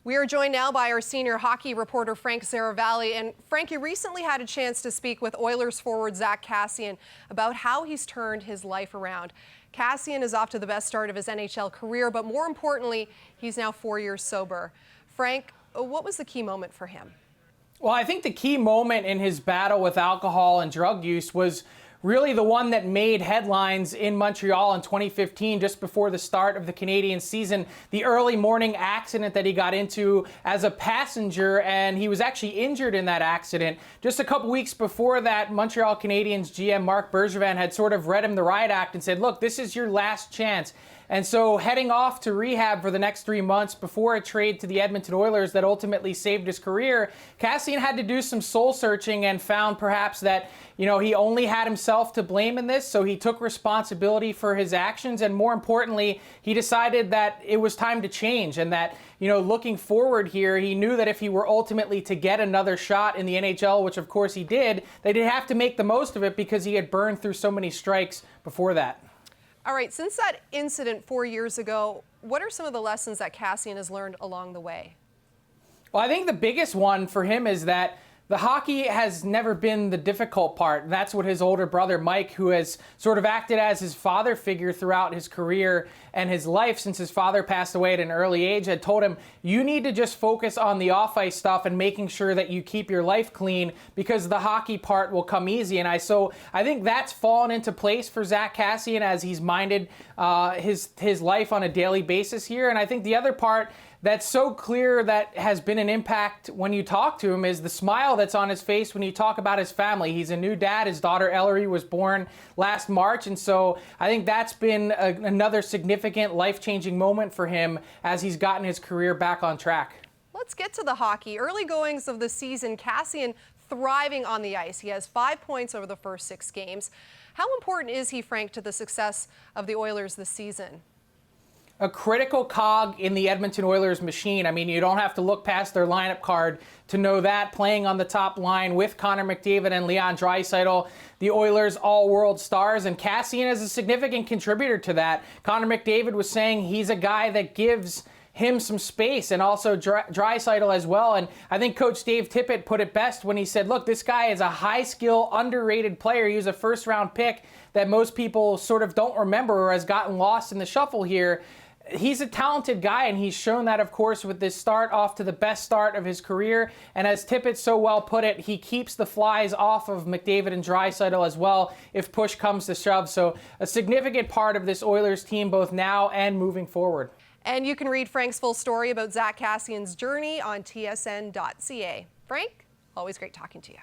We are joined now by our senior hockey reporter, Frank Seravalli. And Frank, you recently had a chance to speak with Oilers forward Zack Kassian about how he's turned his life around. Kassian is off to the best start of his NHL career, but more importantly, he's now 4 years sober. Frank, what was the key moment for him? Well, I think the key moment in his battle with alcohol and drug use was really the one that made headlines in Montreal in 2015, just before the start of the Canadian season. The early morning accident that he got into as a passenger, and he was actually injured in that accident. Just a couple weeks before that, Montreal Canadiens GM Marc Bergevin had sort of read him the riot act and said, look, this is your last chance. And so heading off to rehab for the next 3 months before a trade to the Edmonton Oilers that ultimately saved his career, Kassian had to do some soul searching and found perhaps that, he only had himself to blame in this. So he took responsibility for his actions. And more importantly, he decided that it was time to change and that, looking forward here, he knew that if he were ultimately to get another shot in the NHL, which of course he did, that he'd have to make the most of it because he had burned through so many strikes before that. All right, since that incident 4 years ago, what are some of the lessons that Kassian has learned along the way? Well, I think the biggest one for him is that the hockey has never been the difficult part. That's what his older brother, Mike, who has sort of acted as his father figure throughout his career and his life since his father passed away at an early age, had told him, you need to just focus on the off-ice stuff and making sure that you keep your life clean because the hockey part will come easy. And I think that's fallen into place for Zack Kassian as he's minded his life on a daily basis here. And I think the other part that's so clear that has been an impact when you talk to him is the smile that's on his face when you talk about his family. He's a new dad. His daughter Ellery was born last March. And so I think that's been another significant life-changing moment for him as he's gotten his career back on track. Let's get to the hockey. Early goings of the season, Kassian thriving on the ice. He has 5 points over the first 6 games. How important is he, Frank, to the success of the Oilers this season? A critical cog in the Edmonton Oilers machine. I mean, you don't have to look past their lineup card to know that. Playing on the top line with Connor McDavid and Leon Draisaitl, the Oilers all-world stars, and Kassian is a significant contributor to that. Connor McDavid was saying he's a guy that gives him some space, and also Draisaitl as well. And I think Coach Dave Tippett put it best when he said, look, this guy is a high-skill, underrated player. He was a first-round pick that most people sort of don't remember or has gotten lost in the shuffle here. He's a talented guy, and he's shown that, of course, with this start off to the best start of his career. And as Tippett so well put it, he keeps the flies off of McDavid and Draisaitl as well if push comes to shove. So a significant part of this Oilers team both now and moving forward. And you can read Frank's full story about Zack Kassian's journey on tsn.ca. Frank, always great talking to you.